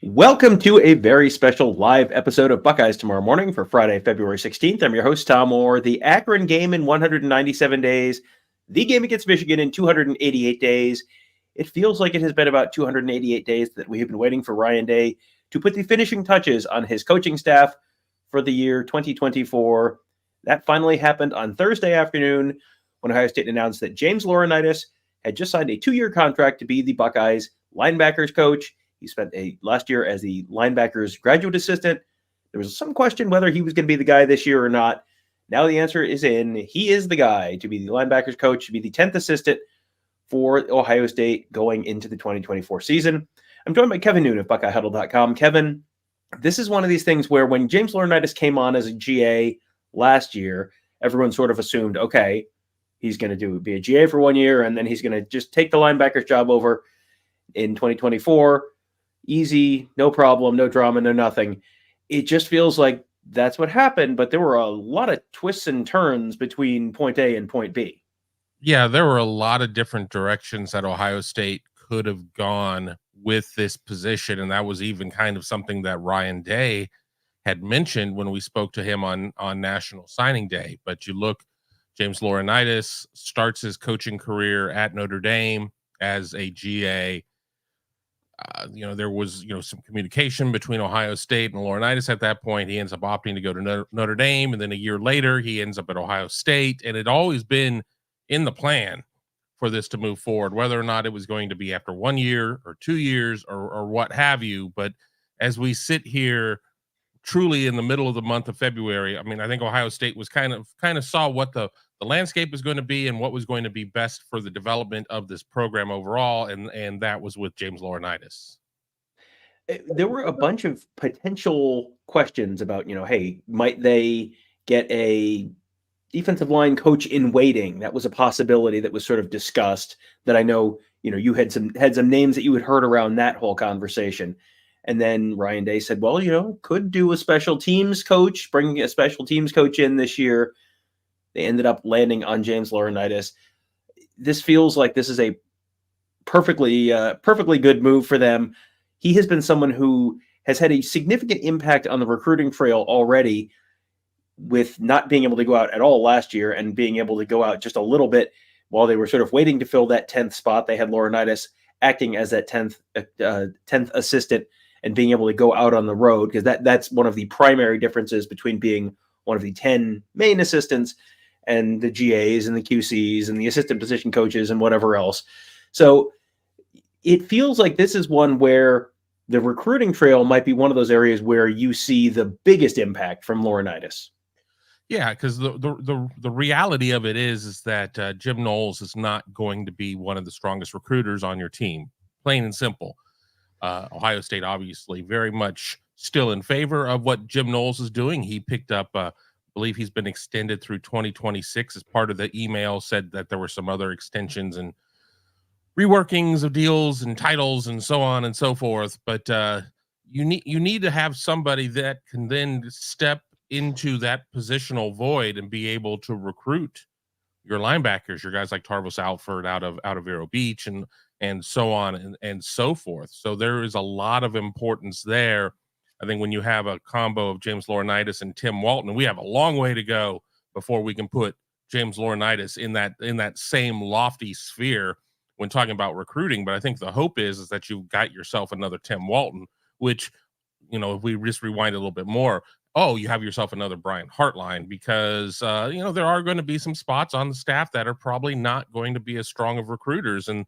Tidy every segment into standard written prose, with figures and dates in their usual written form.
Welcome to a very special live episode of Buckeyes Tomorrow Morning for Friday, February 16th. I'm your host, Tom Orr. The Akron game in 197 days, the game against Michigan in 288 days. It feels like it has been about 288 days that we have been waiting for Ryan Day to put the finishing touches on his coaching staff for the year 2024. That finally happened on Thursday afternoon when Ohio State announced that James Laurinaitis had just signed a 2-year contract to be the Buckeyes linebackers coach. He spent last year as the linebackers graduate assistant. There was some question whether he was going to be the guy this year or not. Now the answer is in. He is the guy to be the linebackers coach, to be the 10th assistant for Ohio State going into the 2024 season. I'm joined by Kevin Noon of BuckeyeHuddle.com. Kevin, this is one of these things where when James Laurinaitis came on as a GA last year, everyone sort of assumed, okay, he's going to be a GA for 1 year, and then he's going to just take the linebackers job over in 2024. Easy, no problem, no drama, no nothing. It just feels like that's what happened, but there were a lot of twists and turns between point A and point B. Yeah, there were a lot of different directions that Ohio State could have gone with this position, and that was even kind of something that Ryan Day had mentioned when we spoke to him on National Signing Day. But you look, James Laurinaitis starts his coaching career at Notre Dame as a GA. There was, some communication between Ohio State and Laurinaitis at that point. He ends up opting to go to Notre Dame, and then a year later, he ends up at Ohio State. And it had always been in the plan for this to move forward, whether or not it was going to be after 1 year or 2 years or what have you. But as we sit here truly in the middle of the month of February, I mean, I think Ohio State was kind of saw what the landscape was going to be and what was going to be best for the development of this program overall, and that was with James Laurinaitis. There were a bunch of potential questions about, hey, might they get a defensive line coach in waiting? That was a possibility that was sort of discussed, that I know, you had some names that you had heard around that whole conversation. And then Ryan Day said, well, could do a special teams coach, bringing a special teams coach in this year. They ended up landing on James Laurinaitis. This feels like this is a perfectly good move for them. He has been someone who has had a significant impact on the recruiting trail already, with not being able to go out at all last year and being able to go out just a little bit while they were sort of waiting to fill that 10th spot. They had Laurinaitis acting as that 10th assistant and being able to go out on the road, because that's one of the primary differences between being one of the 10 main assistants and the GAs and the QCs and the assistant position coaches and whatever else. So it feels like this is one where the recruiting trail might be one of those areas where you see the biggest impact from Laurinaitis. Yeah, because the reality of it is that Jim Noles is not going to be one of the strongest recruiters on your team, plain and simple. Ohio State obviously very much still in favor of what Jim Noles is doing. He picked up, I believe he's been extended through 2026 as part of the email, said that there were some other extensions and reworkings of deals and titles and so on and so forth. But you need to have somebody that can then step into that positional void and be able to recruit your linebackers, your guys like Tarvis Alfred out of Vero Beach and so on and so forth. So there is a lot of importance there. I think when you have a combo of James Laurinaitis and Tim Walton, we have a long way to go before we can put James Laurinaitis in that same lofty sphere when talking about recruiting. But I think the hope is that you've got yourself another Tim Walton, which, if we just rewind a little bit more, you have yourself another Brian Hartline, because, there are going to be some spots on the staff that are probably not going to be as strong of recruiters. And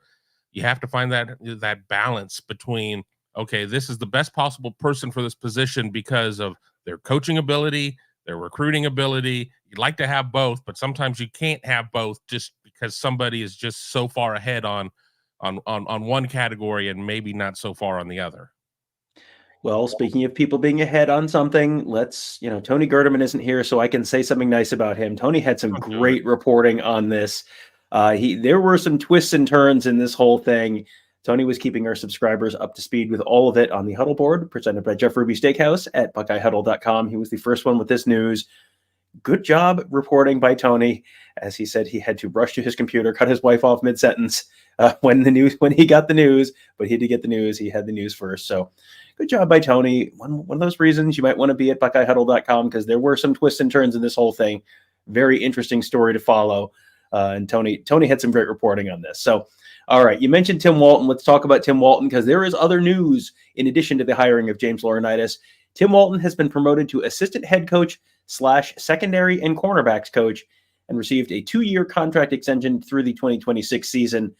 you have to find that balance between, okay, this is the best possible person for this position because of their coaching ability, their recruiting ability. You'd like to have both, but sometimes you can't have both just because somebody is just so far ahead on one category and maybe not so far on the other. Well, speaking of people being ahead on something, Tony Gerderman isn't here, so I can say something nice about him. Tony had some great reporting on this. There were some twists and turns in this whole thing. Tony was keeping our subscribers up to speed with all of it on the Huddle board, presented by Jeff Ruby Steakhouse at BuckeyeHuddle.com. He was the first one with this news. good job reporting by Tony. As he said, he had to rush to his computer, cut his wife off mid-sentence when he got the news, but he did get the news. He had the news first. So good job by Tony. One of those reasons you might want to be at BuckeyeHuddle.com, because there were some twists and turns in this whole thing. Very interesting story to follow. And Tony had some great reporting on this. So, all right, you mentioned Tim Walton. Let's talk about Tim Walton, because there is other news in addition to the hiring of James Laurinaitis. Tim Walton has been promoted to assistant head coach / secondary and cornerbacks coach and received a 2-year contract extension through the 2026 season.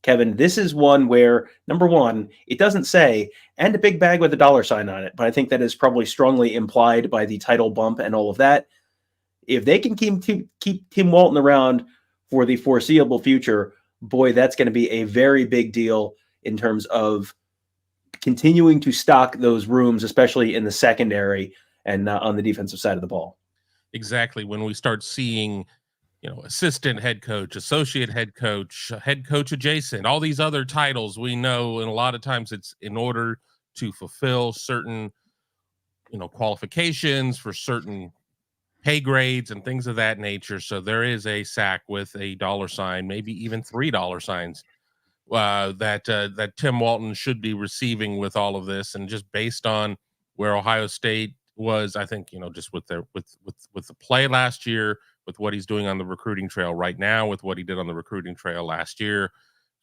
Kevin, this is one where, number one, it doesn't say, and a big bag with a dollar sign on it, but I think that is probably strongly implied by the title bump and all of that. If they can keep Tim Walton around for the foreseeable future, boy, that's going to be a very big deal in terms of continuing to stock those rooms, especially in the secondary and on the defensive side of the ball. Exactly. When we start seeing, assistant head coach, associate head coach adjacent, all these other titles, we know, and a lot of times it's in order to fulfill certain, qualifications for certain pay grades and things of that nature. So there is a SAC with a dollar sign, maybe even $3 signs that Tim Walton should be receiving with all of this. And just based on where Ohio State was, I think, just with the play last year, with what he's doing on the recruiting trail right now, with what he did on the recruiting trail last year,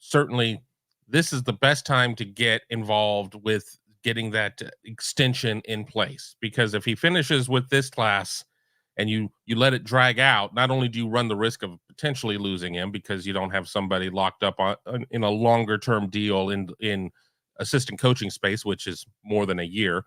certainly this is the best time to get involved with getting that extension in place. Because if he finishes with this class and you let it drag out, not only do you run the risk of potentially losing him because you don't have somebody locked up in a longer term deal in assistant coaching space, which is more than a year,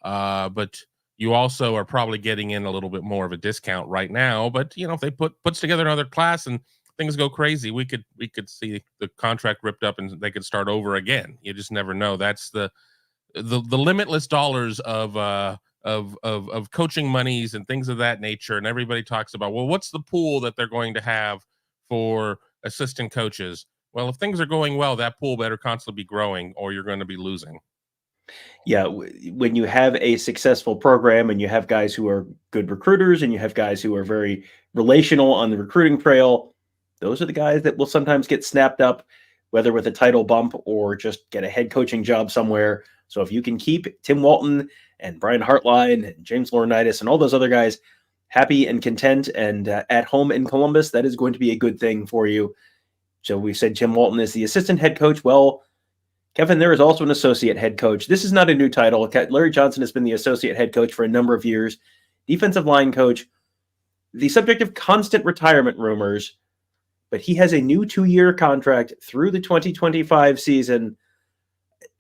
but you also are probably getting in a little bit more of a discount right now. But if they puts together another class and things go crazy, we could see the contract ripped up and they could start over again. You just never know. That's the limitless dollars of coaching monies and things of that nature. And everybody talks about, well, what's the pool that they're going to have for assistant coaches? Well, if things are going well, that pool better constantly be growing or you're going to be losing. Yeah, when you have a successful program and you have guys who are good recruiters and you have guys who are very relational on the recruiting trail, those are the guys that will sometimes get snapped up, whether with a title bump or just get a head coaching job somewhere. So if you can keep Tim Walton and Brian Hartline and James Laurinaitis and all those other guys happy and content and at home in Columbus, that is going to be a good thing for you. So we said Tim Walton is the assistant head coach. Well, Kevin, there is also an associate head coach. This is not a new title. Larry Johnson has been the associate head coach for a number of years. Defensive line coach, the subject of constant retirement rumors, but he has a new 2-year contract through the 2025 season.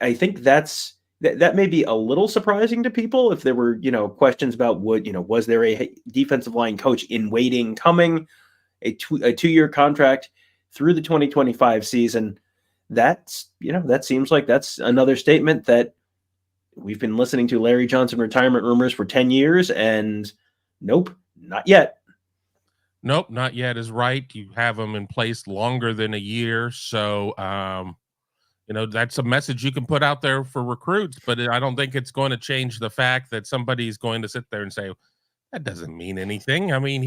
I think that may be a little surprising to people if there were, questions about was there a defensive line coach in waiting coming, a 2-year contract through the 2025 season. That seems like that's another statement that we've been listening to Larry Johnson retirement rumors for 10 years and nope, not yet. Nope, not yet is right. You have them in place longer than a year. So, that's a message you can put out there for recruits, but I don't think it's going to change the fact that somebody's going to sit there and say, that doesn't mean anything. I mean,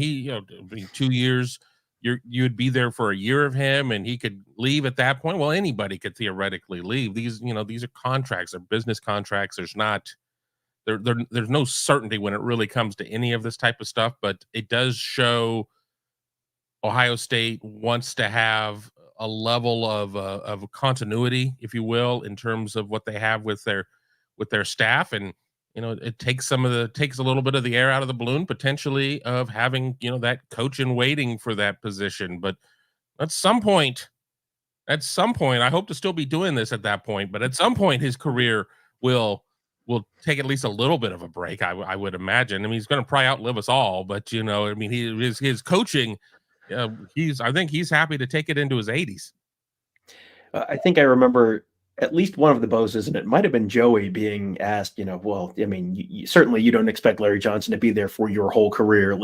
2 years, you'd be there for a year of him and he could leave at that point. Well, anybody could theoretically leave. These are contracts, they're business contracts. There's no certainty when it really comes to any of this type of stuff, but it does show Ohio State wants to have a level of continuity, if you will, in terms of what they have with their staff. And, it takes a little bit of the air out of the balloon, potentially, of having, that coach in waiting for that position. But at some point, I hope to still be doing this at that point, but at some point his career will take at least a little bit of a break. I would imagine. I mean, he's going to probably outlive us all, but his coaching, I think he's happy to take it into his 80s. I think I remember at least one of the bosses, and it might have been Joey, being asked, well, I mean, certainly you don't expect Larry Johnson to be there for your whole career.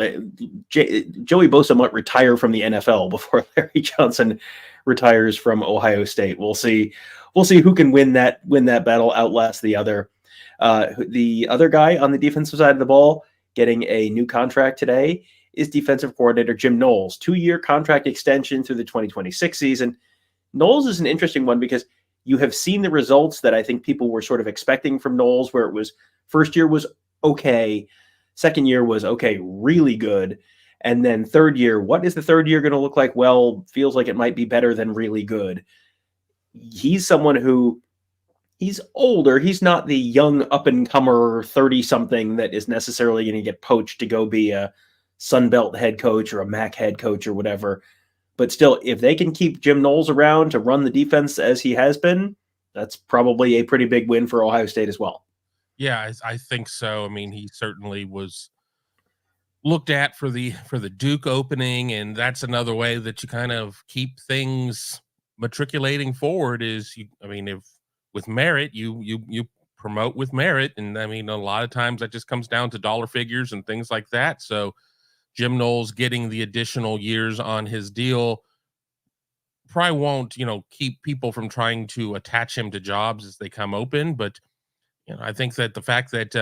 Joey Bosa might retire from the NFL before Larry Johnson retires from Ohio State. We'll see who can win that battle, outlast the other. The other guy on the defensive side of the ball, getting a new contract today is defensive coordinator Jim Noles. 2-year contract extension through the 2026 season. Noles is an interesting one because you have seen the results that I think people were sort of expecting from Noles, where it was first year was okay, second year was okay, really good, and then third year, what is the third year going to look like? Well, feels like it might be better than really good. He's someone who, he's older. He's not the young up-and-comer 30-something that is necessarily going to get poached to go be a Sunbelt head coach or a MAC head coach or whatever. But still, if they can keep Jim Noles around to run the defense as he has been, that's probably a pretty big win for Ohio State as well. Yeah, I think so. I mean, he certainly was looked at for the Duke opening, and that's another way that you kind of keep things matriculating forward is if with merit, you promote with merit. And I mean, a lot of times that just comes down to dollar figures and things like that. So Jim Noles getting the additional years on his deal probably won't, keep people from trying to attach him to jobs as they come open. But, I think that the fact that,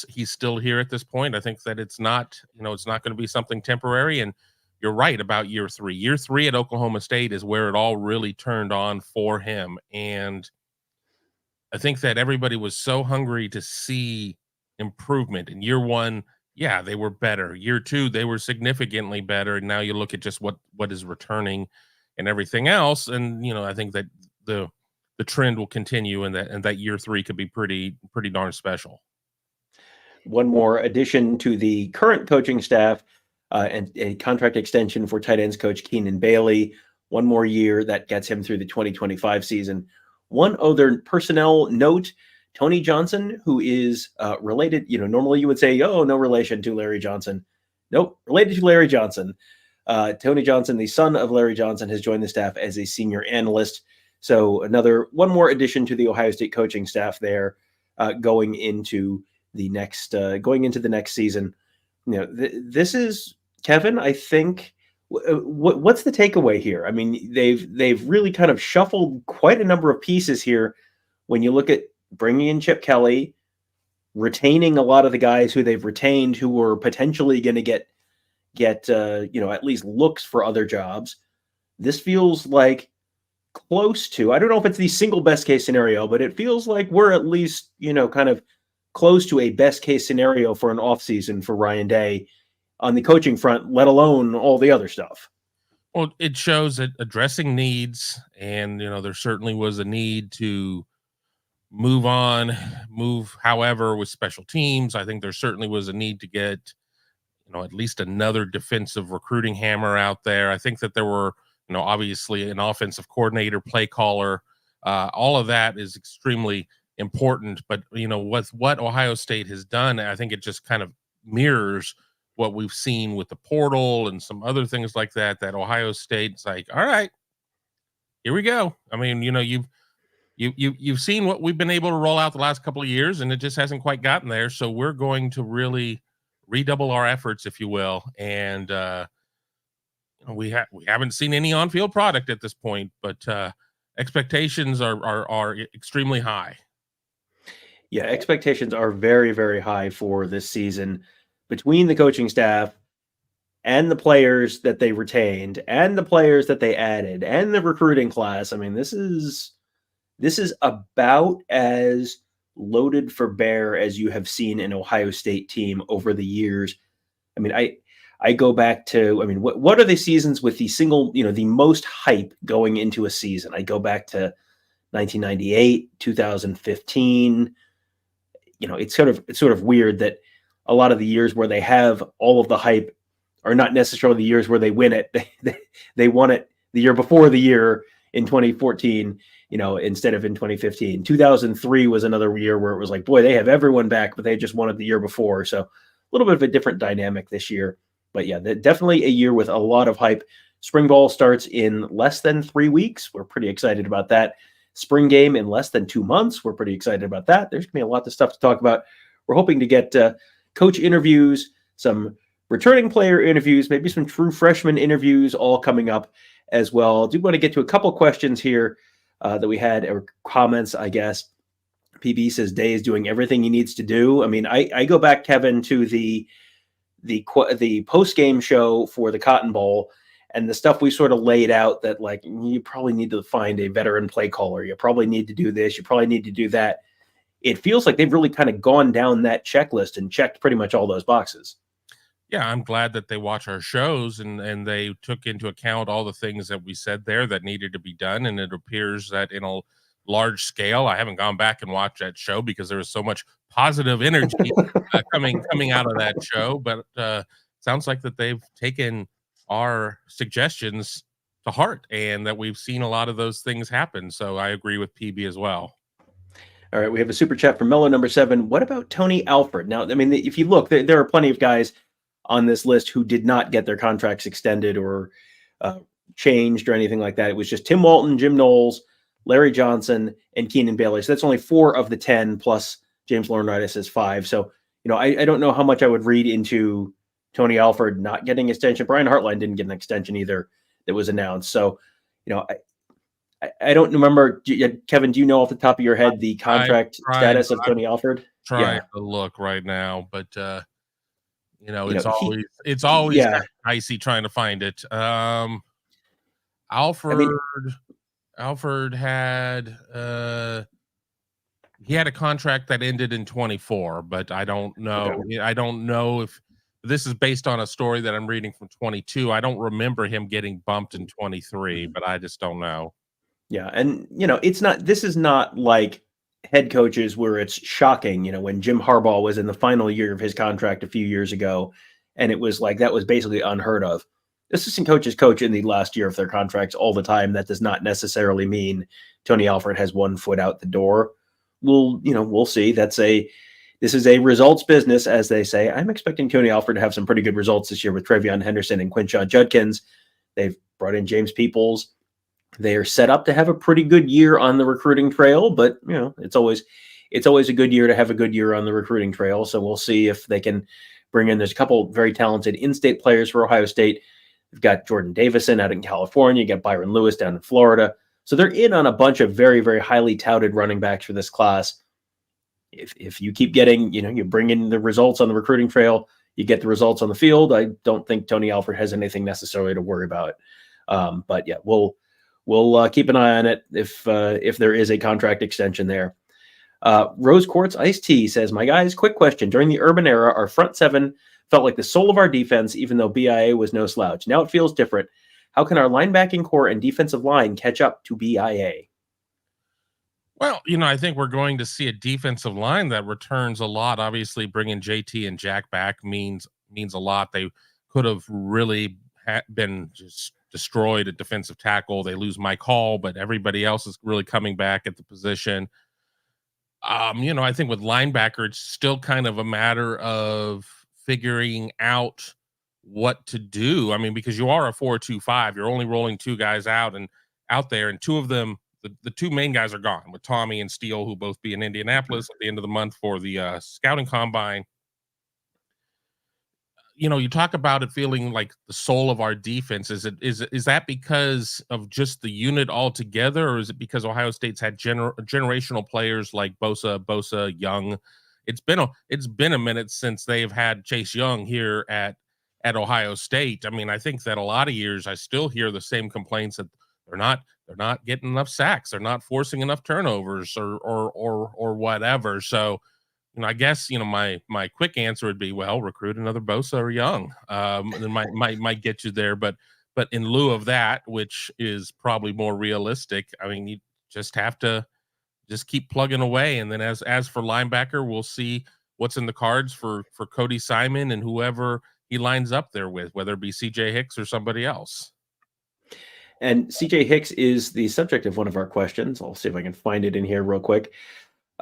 he's still here at this point, I think that it's not going to be something temporary. And you're right about year 3. Year 3 at Oklahoma State is where it all really turned on for him. And I think that everybody was so hungry to see improvement. In year 1, yeah, they were better. Year 2, they were significantly better. And now you look at just what is returning and everything else. And, I think that the trend will continue, and that year 3 could be pretty darn special. One more addition to the current coaching staff, and a contract extension for tight ends coach Keenan Bailey. One more year that gets him through the 2025 season. One other personnel note, Tony Johnson, who is related, normally you would say, oh, no relation to Larry Johnson. Nope, related to Larry Johnson. Tony Johnson, the son of Larry Johnson, has joined the staff as a senior analyst. So one more addition to the Ohio State coaching staff there, going into the next season. This is, Kevin, I think, what's the takeaway here? I mean, they've really kind of shuffled quite a number of pieces here. When you look at bringing in Chip Kelly, retaining a lot of the guys who they've retained, who were potentially going to get at least looks for other jobs. This feels like close to, I don't know if it's the single best case scenario, but it feels like we're at least, kind of close to a best case scenario for an offseason for Ryan Day on the coaching front, let alone all the other stuff. Well, it shows that addressing needs, and, there certainly was a need to move, however, with special teams. I think there certainly was a need to get, at least another defensive recruiting hammer out there. I think that there were, obviously an offensive coordinator, play caller, all of that is extremely important. But, with what Ohio State has done, I think it just kind of mirrors what we've seen with the portal and some other things like that Ohio State's like, all right, here we go. I mean, you've seen what we've been able to roll out the last couple of years, and it just hasn't quite gotten there. So we're going to really redouble our efforts, if you will. And, we haven't seen any on-field product at this point, but expectations are extremely high. Yeah, expectations are very, very high for this season between the coaching staff and the players that they retained and the players that they added and the recruiting class. I mean, this is about as loaded for bear as you have seen an Ohio State team over the years. I mean, I go back to, what are the seasons with the single, the most hype going into a season? I go back to 1998, 2015. It's sort of weird that a lot of the years where they have all of the hype are not necessarily the years where they win it. They won it the year before the year in 2014, instead of in 2015. 2003 was another year where it was like, boy, they have everyone back, but they just won it the year before. So a little bit of a different dynamic this year. But yeah, definitely a year with a lot of hype. Spring ball starts in less than 3 weeks. We're pretty excited about that. Spring game in less than 2 months. We're pretty excited about that. There's going to be a lot of stuff to talk about. We're hoping to get coach interviews, some returning player interviews, maybe some true freshman interviews all coming up as well. I do want to get to a couple questions here that we had, or comments, I guess. PB says Day is doing everything he needs to do. I mean, I go back, Kevin, to the post game show for the Cotton Bowl, and the stuff we sort of laid out that, like, you probably need to find a veteran play caller. You probably need to do this. You probably need to do that. It feels like they've really kind of gone down that checklist and checked pretty much all those boxes. Yeah, I'm glad that they watch our shows and they took into account all the things that we said there that needed to be done. And it appears that in a large scale, I haven't gone back and watched that show because there was so much positive energy coming out of that show. But sounds like that they've taken our suggestions to heart and that we've seen a lot of those things happen. So I agree with PB as well. All right, we have a super chat from Mello number 7. What about Tony Alfred? Now, I mean, if you look, there are plenty of guys on this list who did not get their contracts extended or changed or anything like that. It was just Tim Walton, Jim Noles, Larry Johnson, and Keenan Bailey. So that's only 4 of the 10, plus James Laurinaitis is 5. So, I don't know how much I would read into Tony Alfred not getting an extension. Brian Hartline didn't get an extension either that was announced. So, I don't remember. Kevin, do you know off the top of your head the contract status of Tony Alfred? Trying to look right now, but it's always dicey trying to find it. Alfred had he had a contract that ended in 24, but I don't know. Okay. I don't know if this is based on a story that I'm reading from 22. I don't remember him getting bumped in 23, but I just don't know. Yeah, and this is not like head coaches where it's shocking, when Jim Harbaugh was in the final year of his contract a few years ago, and it was like that was basically unheard of. Assistant coaches coach in the last year of their contracts all the time. That does not necessarily mean Tony Alfred has one foot out the door. We'll see. This is a results business, as they say. I'm expecting Tony Alfred to have some pretty good results this year with Trevion Henderson and Quinshon Judkins. They've brought in James Peoples. They are set up to have a pretty good year on the recruiting trail, but it's always a good year to have a good year on the recruiting trail. So we'll see if they can bring in. There's a couple very talented in-state players for Ohio State. We've got Jordan Davison out in California. You got Byron Lewis down in Florida. So they're in on a bunch of very, very highly touted running backs for this class. If you keep getting, you bring in the results on the recruiting trail, you get the results on the field. I don't think Tony Alfred has anything necessarily to worry about. But yeah, We'll keep an eye on it if there is a contract extension there. Rose Quartz Iced Tea says, my guys, quick question. During the Urban era, our front 7 felt like the soul of our defense, even though BIA was no slouch. Now it feels different. How can our linebacking core and defensive line catch up to BIA? Well, I think we're going to see a defensive line that returns a lot. Obviously, bringing JT and Jack back means a lot. They could have really been just destroyed at defensive tackle. They lose Mike Hall, but everybody else is really coming back at the position. I think with linebacker, it's still kind of a matter of figuring out what to do. I mean, because you are a 4-2-5, you're only rolling 2 guys out there, and 2 of them, the 2 main guys are gone, with Tommy and Steele, who both be in Indianapolis at the end of the month for the scouting combine. You talk about it feeling like the soul of our defense. Is that because of just the unit altogether, or is it because Ohio State's had generational players like Bosa, Young? It's been a minute since they've had Chase Young here at Ohio State. I mean, I think that a lot of years I still hear the same complaints that they're not getting enough sacks, they're not forcing enough turnovers, or whatever. So, I guess my quick answer would be, well, recruit another Bosa or Young. And might get you there, but in lieu of that, which is probably more realistic, I mean, you just have to just keep plugging away. And then as for linebacker, we'll see what's in the cards for Cody Simon and whoever he lines up there with, whether it be CJ Hicks or somebody else. And CJ Hicks is the subject of one of our questions. I'll see if I can find it in here real quick.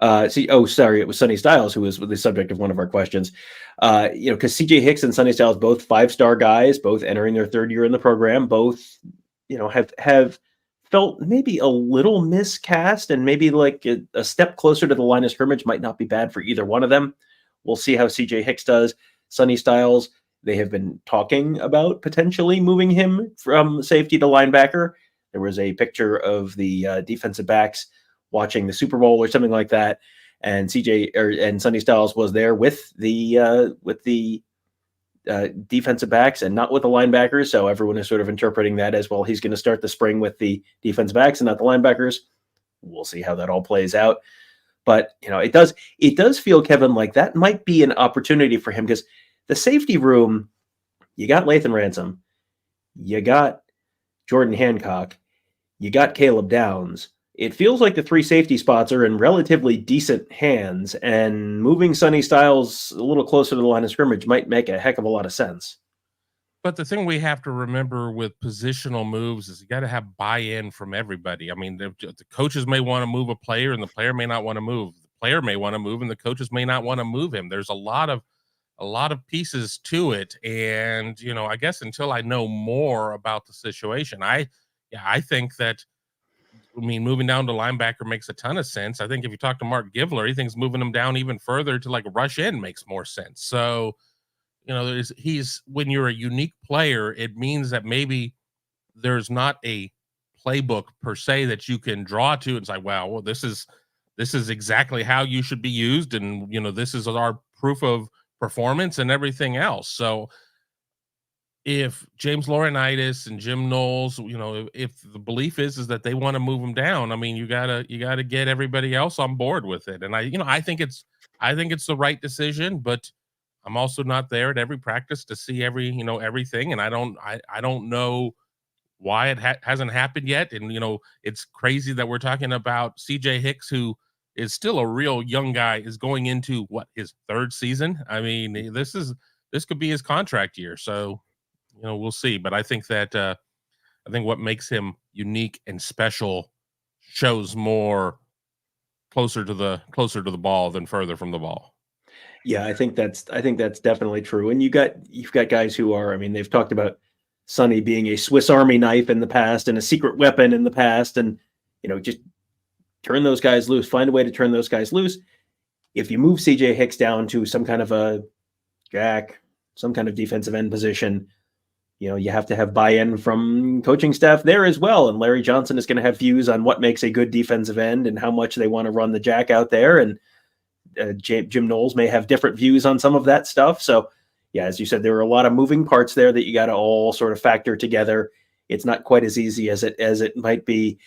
It was Sonny Styles who was the subject of one of our questions. Because CJ Hicks and Sonny Styles, both 5-star guys, both entering their 3rd year in the program, both, have felt maybe a little miscast, and maybe like a step closer to the line of scrimmage might not be bad for either one of them. We'll see how CJ Hicks does. Sonny Styles, they have been talking about potentially moving him from safety to linebacker. There was a picture of the defensive backs watching the Super Bowl or something like that, and and Sonny Styles was there with the defensive backs and not with the linebackers. So everyone is sort of interpreting that as, well, he's going to start the spring with the defensive backs and not the linebackers. We'll see how that all plays out. But, it does feel, Kevin, like that might be an opportunity for him, because the safety room, you got Lathan Ransom, you got Jordan Hancock, you got Caleb Downs. It feels like the three safety spots are in relatively decent hands, and moving Sonny Styles a little closer to the line of scrimmage might make a heck of a lot of sense. But the thing we have to remember with positional moves is you got to have buy-in from everybody. I mean, the coaches may want to move a player and the player may not want to move. The player may want to move and the coaches may not want to move him. There's a lot of pieces to it. And, I guess until I know more about the situation, I think that, moving down to linebacker makes a ton of sense. I think if you talk to Mark Givler, he thinks moving him down even further to like rush in makes more sense. So, when you're a unique player, it means that maybe there's not a playbook per se that you can draw to. It's like, well, this is exactly how you should be used. And, this is our proof of performance and everything else. So if James Laurinaitis and Jim Noles, if the belief is that they want to move him down, you gotta get everybody else on board with it. And I think it's the right decision, but I'm also not there at every practice to see everything. And I don't know why it hasn't happened yet. And, it's crazy that we're talking about CJ Hicks, who is still a real young guy, is going into his third season. This could be his contract year. So, we'll see. But I think that, I think what makes him unique and special shows more closer to the ball than further from the ball. Yeah, I think that's definitely true. And you've got guys who are, they've talked about Sonny being a Swiss Army knife in the past and a secret weapon in the past, and just turn those guys loose, find a way to turn those guys loose. If you move CJ Hicks down to some kind of a jack, some kind of defensive end position, you have to have buy-in from coaching staff there as well. And Larry Johnson is going to have views on what makes a good defensive end and how much they want to run the jack out there. And Jim Knowles may have different views on some of that stuff. So, yeah, as you said, there are a lot of moving parts there that you got to all sort of factor together. It's not quite as easy as it might be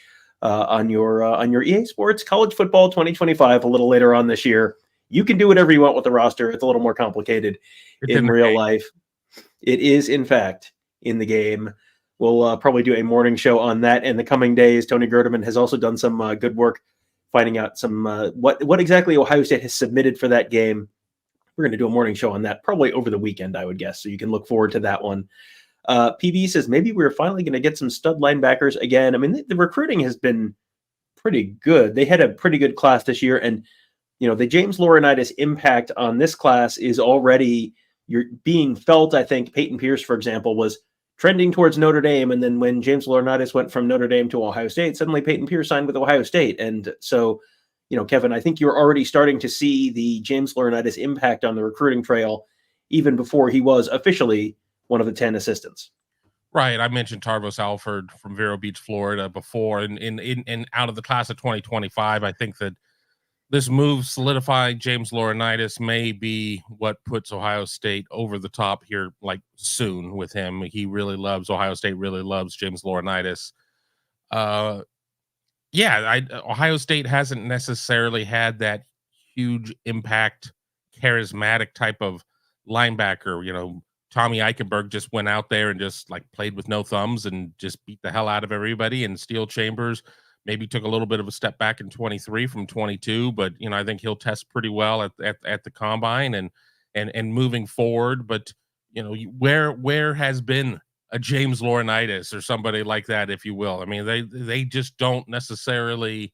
on your EA Sports College Football 2025 a little later on this year. You can do whatever you want with the roster. It's a little more complicated in real life. It is, in fact, in the game. We'll probably do a morning show on that in the coming days. Tony Gerdeman has also done some good work finding out some what exactly Ohio State has submitted for that game. We're going to do a morning show on that probably over the weekend, I would guess. So you can look forward to that one. PB says maybe we're finally going to get some stud linebackers again. The recruiting has been pretty good. They had a pretty good class this year, and the James Laurinaitis impact on this class is already being felt. I think Peyton Pierce, for example, was trending towards Notre Dame, and then when James Laurinaitis went from Notre Dame to Ohio State, suddenly Peyton Pierce signed with Ohio State. And so, Kevin, I think you're already starting to see the James Laurinaitis impact on the recruiting trail even before he was officially one of the 10 assistants. Right. I mentioned Tarvos Alfred from Vero Beach, Florida before, and out of the class of 2025, I think that this move solidifying James Laurinaitis may be what puts Ohio State over the top here, like soon with him. Ohio State really loves James Laurinaitis. Ohio State hasn't necessarily had that huge impact, charismatic type of linebacker. Tommy Eichenberg just went out there and just like played with no thumbs and just beat the hell out of everybody. And Steel Chambers maybe took a little bit of a step back in 23 from 22, but I think he'll test pretty well at the combine and moving forward. But where has been a James Laurinaitis or somebody like that, if you will? They just don't necessarily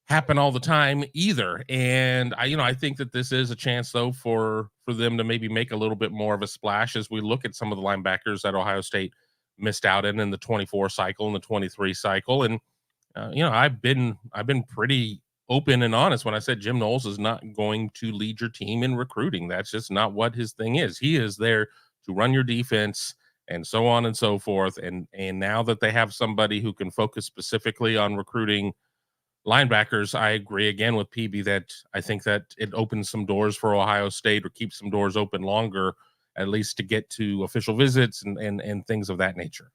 happen all the time either. And I think that this is a chance though for them to maybe make a little bit more of a splash as we look at some of the linebackers that Ohio State missed out in the 24 cycle and the 23 cycle. And, I've been pretty open and honest when I said Jim Knowles is not going to lead your team in recruiting. That's just not what his thing is. He is there to run your defense and so on and so forth. And now that they have somebody who can focus specifically on recruiting linebackers, I agree again with PB that I think that it opens some doors for Ohio State, or keeps some doors open longer, at least to get to official visits and things of that nature.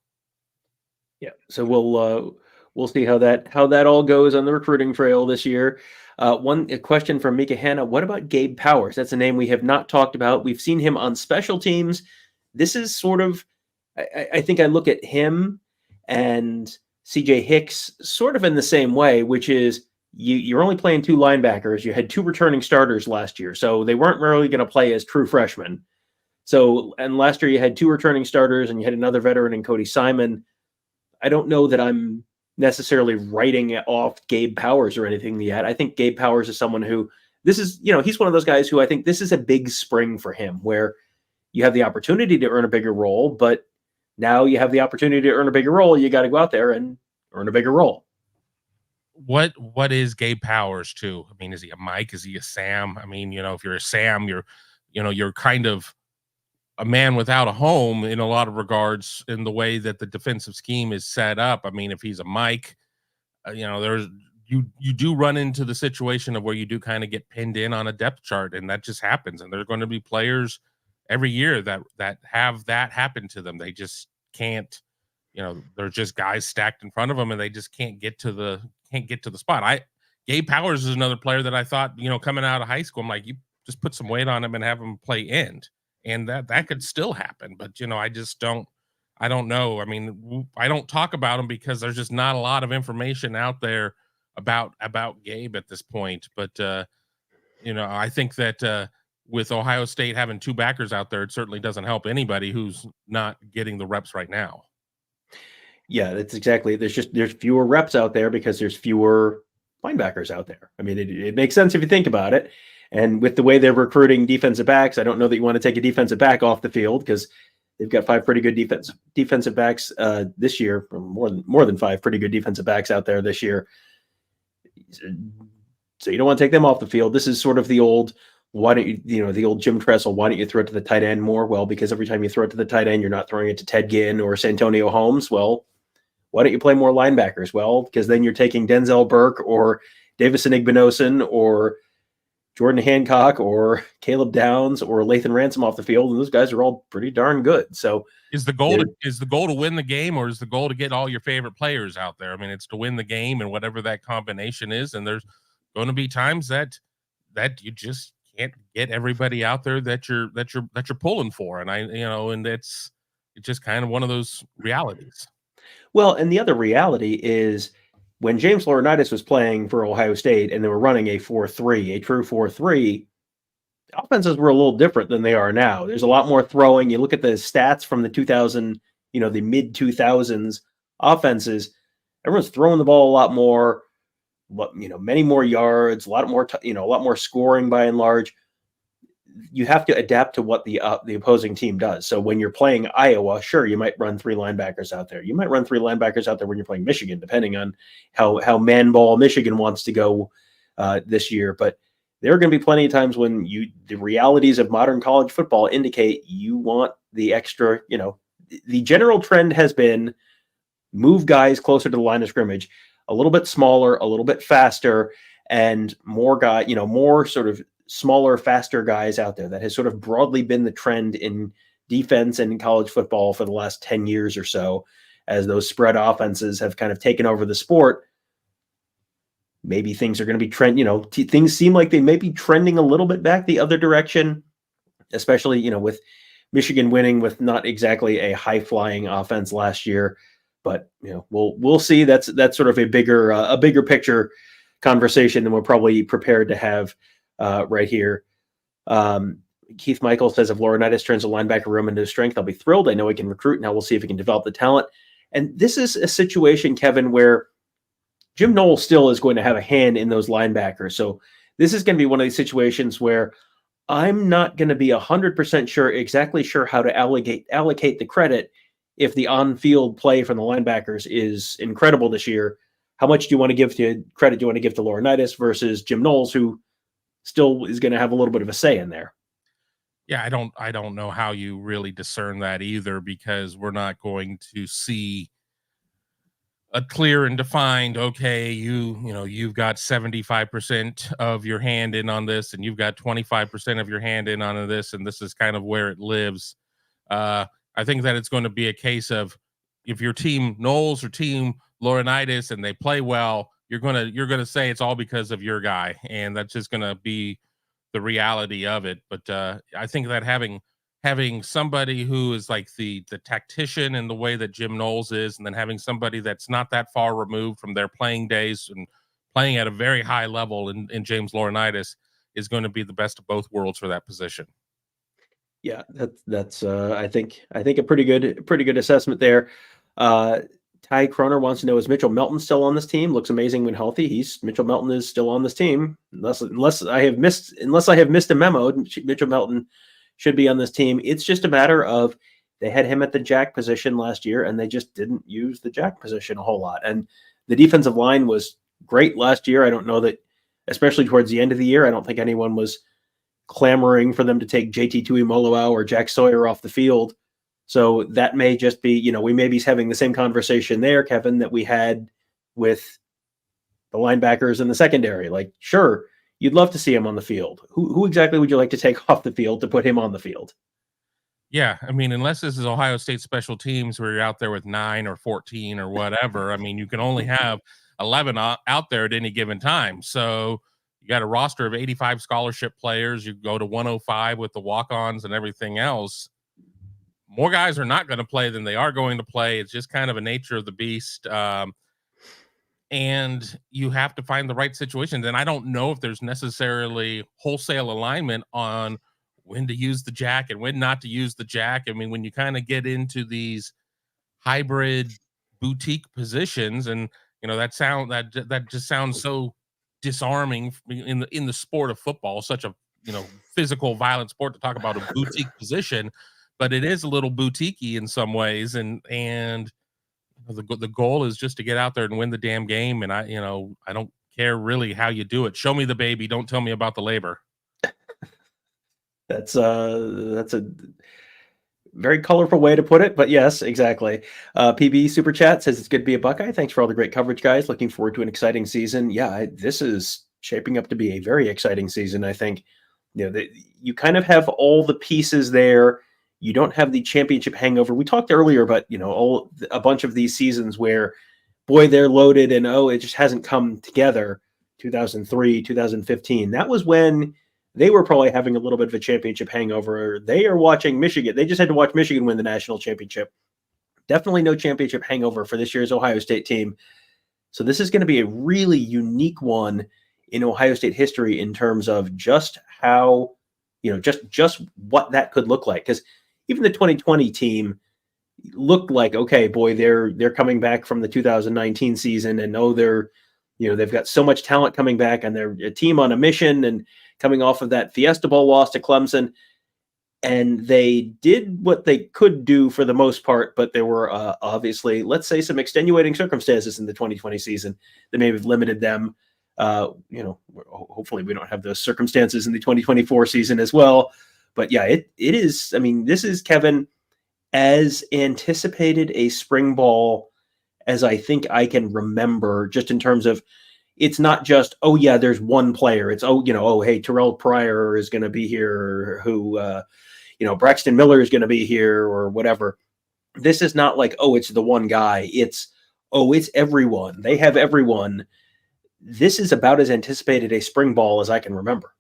Yeah. So we'll see how that all goes on the recruiting trail this year. A question from Mika Hanna. What about Gabe Powers? That's a name we have not talked about. We've seen him on special teams. This is sort of, I think I look at him and CJ Hicks sort of in the same way, which is you're only playing two linebackers. You had two returning starters last year, so they weren't really going to play as true freshmen. So, and last year you had two returning starters and you had another veteran in Cody Simon. I don't know that I'm necessarily writing off Gabe Powers or anything yet. I think Gabe Powers is someone who, this is, he's one of those guys who I think this is a big spring for him, where you have the opportunity to earn a bigger role, but now you have the opportunity to earn a bigger role. You got to go out there and earn a bigger role. What is Gabe Powers too? I mean, is he a Mike? Is he a Sam? I mean, if you're a Sam, you're kind of a man without a home in a lot of regards, in the way that the defensive scheme is set up. I mean, if he's a Mike, there's you do run into the situation of where you do kind of get pinned in on a depth chart, and that just happens. And there's going to be players every year that have that happen to them. They just can't, they're just guys stacked in front of them, and they just can't get to the spot. Gabe Powers is another player that I thought, coming out of high school, I'm like, you just put some weight on him and have him play end. And that could still happen, but I don't know. I mean, I don't talk about him because there's just not a lot of information out there about Gabe at this point. But I think that with Ohio State having two backers out there, it certainly doesn't help anybody who's not getting the reps right now. Yeah, that's exactly. There's fewer reps out there because there's fewer linebackers out there. I mean, it makes sense if you think about it. And with the way they're recruiting defensive backs, I don't know that you want to take a defensive back off the field, because they've got five pretty good defensive backs this year, more than five pretty good defensive backs out there this year. So you don't want to take them off the field. This is sort of the old, why don't you, the old Jim Tressel, why don't you throw it to the tight end more? Well, because every time you throw it to the tight end, you're not throwing it to Ted Ginn or Santonio Holmes. Well, why don't you play more linebackers? Well, because then you're taking Denzel Burke or Davison Igbinosun or Jordan Hancock or Caleb Downs or Lathan Ransom off the field, and those guys are all pretty darn good. So is the goal to win the game, or is the goal to get all your favorite players out there? I mean, it's to win the game, and whatever that combination is. And there's going to be times that you just can't get everybody out there that you're pulling for. And and it's just kind of one of those realities. Well, and the other reality is, when James Laurinaitis was playing for Ohio State and they were running a 4-3, a true 4-3, offenses were a little different than they are now. There's a lot more throwing. You look at the stats from the 2000, the mid 2000s offenses, everyone's throwing the ball a lot more, many more yards, a lot more scoring by and large. You have to adapt to what the opposing team does. So when you're playing Iowa, sure, you might run three linebackers out there. You might run three linebackers out there when you're playing Michigan, depending on how man ball Michigan wants to go this year. But there are going to be plenty of times when the realities of modern college football indicate you want the extra. The general trend has been move guys closer to the line of scrimmage, a little bit smaller, a little bit faster, and more more sort of smaller, faster guys out there. That has sort of broadly been the trend in defense and in college football for the last 10 years or so, as those spread offenses have kind of taken over the sport. Maybe things are going to be things seem like they may be trending a little bit back the other direction, especially, with Michigan winning with not exactly a high flying offense last year. But, we'll see. That's sort of a bigger picture conversation than we're probably prepared to have right here. Keith Michael says, if Laurinaitis turns the linebacker room into strength, I'll be thrilled. I know he can recruit. Now we'll see if he can develop the talent. And this is a situation, Kevin, where Jim Noles still is going to have a hand in those linebackers. So this is going to be one of these situations where I'm not going to be 100% exactly sure how to allocate the credit. If the on-field play from the linebackers is incredible this year, how much do you want to give to credit? Do you want to give to Laurinaitis versus Jim Noles, who still is going to have a little bit of a say in there? Yeah, I don't know how you really discern that either, because we're not going to see a clear and defined, okay, you've got 75% of your hand in on this, and you've got 25% of your hand in on this, and this is kind of where it lives. I think that it's going to be a case of, if your team Noles or team Laurinaitis and they play well, you're gonna say it's all because of your guy, and that's just gonna be the reality of it. But I think that having somebody who is like the tactician in the way that Jim Noles is, and then having somebody that's not that far removed from their playing days and playing at a very high level in James Laurinaitis is going to be the best of both worlds for that position. Yeah, that's I think a pretty good assessment there. Ty Croner wants to know, is Mitchell Melton still on this team? Looks amazing when healthy. Mitchell Melton is still on this team. Unless I have missed a memo, Mitchell Melton should be on this team. It's just a matter of, they had him at the jack position last year, and they just didn't use the jack position a whole lot. And the defensive line was great last year. I don't know that, especially towards the end of the year, I don't think anyone was clamoring for them to take JT Tuimoloau or Jack Sawyer off the field. So that may just be, we may be having the same conversation there, Kevin, that we had with the linebackers in the secondary. Like, sure, you'd love to see him on the field. Who exactly would you like to take off the field to put him on the field? Yeah, I mean, unless this is Ohio State special teams where you're out there with 9 or 14 or whatever, I mean, you can only have 11 out there at any given time. So you got a roster of 85 scholarship players. You go to 105 with the walk-ons and everything else. More guys are not going to play than they are going to play. It's just kind of a nature of the beast. And you have to find the right situations. And I don't know if there's necessarily wholesale alignment on when to use the jack and when not to use the jack. I mean, when you kind of get into these hybrid boutique positions, and that just sounds so disarming in the sport of football, such a physical, violent sport, to talk about a boutique position, but it is a little boutiquey in some ways, and the goal is just to get out there and win the damn game. And I don't care really how you do it. Show me the baby, don't tell me about the labor. That's a very colorful way to put it, but yes, exactly. PB Super Chat says it's good to be a Buckeye. Thanks for all the great coverage, guys. Looking forward to an exciting season. Yeah, this is shaping up to be a very exciting season. I think you kind of have all the pieces there. You don't have the championship hangover. We talked earlier about a bunch of these seasons where, boy, they're loaded and it just hasn't come together. 2003, 2015. That was when they were probably having a little bit of a championship hangover. They are watching Michigan. They just had to watch Michigan win the national championship. Definitely no championship hangover for this year's Ohio State team. So this is going to be a really unique one in Ohio State history in terms of just how, just what that could look like. Because even the 2020 team looked like, okay, boy, they're coming back from the 2019 season, and they've got so much talent coming back, and they're a team on a mission and coming off of that Fiesta Bowl loss to Clemson. And they did what they could do for the most part, but there were obviously, let's say, some extenuating circumstances in the 2020 season that may have limited them. Hopefully we don't have those circumstances in the 2024 season as well. But yeah, it is. I mean, this is, Kevin, as anticipated a spring ball as I think I can remember, just in terms of, it's not just, oh yeah, there's one player. It's, hey, Terrell Pryor is going to be here, who, Braxton Miller is going to be here, or whatever. This is not like, oh, it's the one guy. It's everyone. They have everyone. This is about as anticipated a spring ball as I can remember.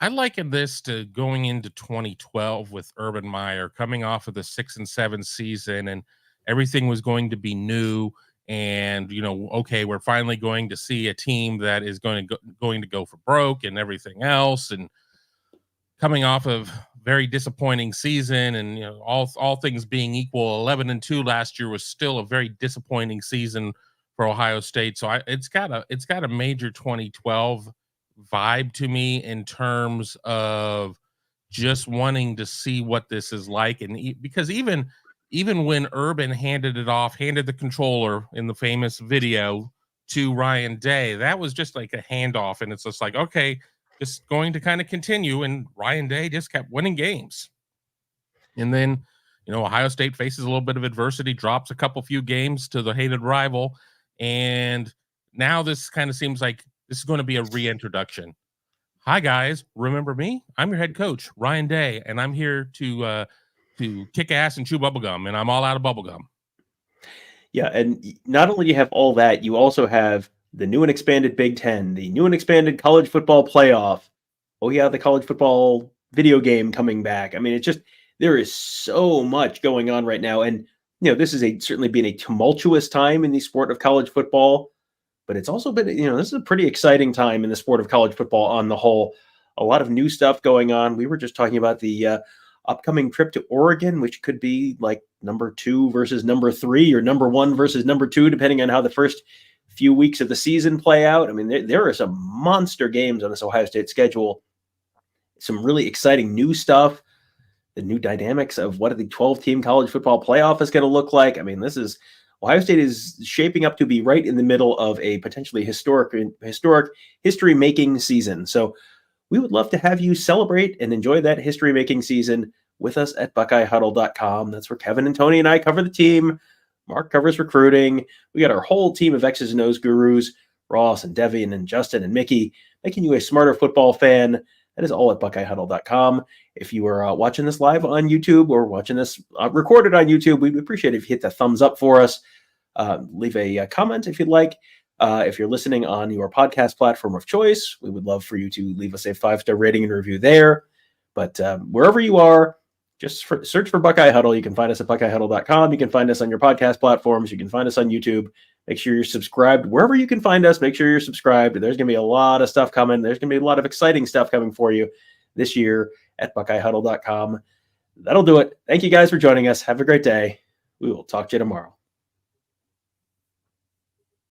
I liken this to going into 2012 with Urban Meyer, coming off of the 6-7 season, and everything was going to be new. And, okay, we're finally going to see a team that is going to go for broke and everything else. And coming off of very disappointing season, and, all things being equal, 11-2 last year was still a very disappointing season for Ohio State. So it's got a major 2012 vibe to me in terms of just wanting to see what this is like. And because even when Urban handed the controller in the famous video to Ryan Day, that was just like a handoff. And it's just like, okay, just going to kind of continue. And Ryan Day just kept winning games. And then, Ohio State faces a little bit of adversity, drops a few games to the hated rival, and now this kind of seems like this is going to be a reintroduction. Hi guys, remember me? I'm your head coach, Ryan Day, and I'm here to kick ass and chew bubblegum, and I'm all out of bubblegum. Yeah, and not only do you have all that, you also have the new and expanded Big Ten, the new and expanded college football playoff. Oh yeah, the college football video game coming back. I mean, it's just, there is so much going on right now. And, this has certainly been a tumultuous time in the sport of college football, but it's also been, this is a pretty exciting time in the sport of college football on the whole. A lot of new stuff going on. We were just talking about the upcoming trip to Oregon, which could be like number 2 versus number 3 or number 1 versus number 2, depending on how the first few weeks of the season play out. I mean, there are some monster games on this Ohio State schedule. Some really exciting new stuff. The new dynamics of what the 12-team college football playoff is going to look like. I mean, Ohio State is shaping up to be right in the middle of a potentially historic history-making season. So we would love to have you celebrate and enjoy that history-making season with us at BuckeyeHuddle.com. That's where Kevin and Tony and I cover the team. Mark covers recruiting. We got our whole team of X's and O's gurus, Ross and Devian and Justin and Mickey, making you a smarter football fan. That is all at BuckeyeHuddle.com. If you are watching this live on YouTube or watching this recorded on YouTube, we'd appreciate it if you hit the thumbs up for us. Leave a comment if you'd like. If you're listening on your podcast platform of choice, we would love for you to leave us a 5-star rating and review there. But wherever you are, just search for Buckeye Huddle. You can find us at BuckeyeHuddle.com. You can find us on your podcast platforms. You can find us on YouTube. Make sure you're subscribed. Wherever you can find us, make sure you're subscribed. There's going to be a lot of stuff coming. There's going to be a lot of exciting stuff coming for you this year at BuckeyeHuddle.com. That'll do it. Thank you guys for joining us. Have a great day. We will talk to you tomorrow.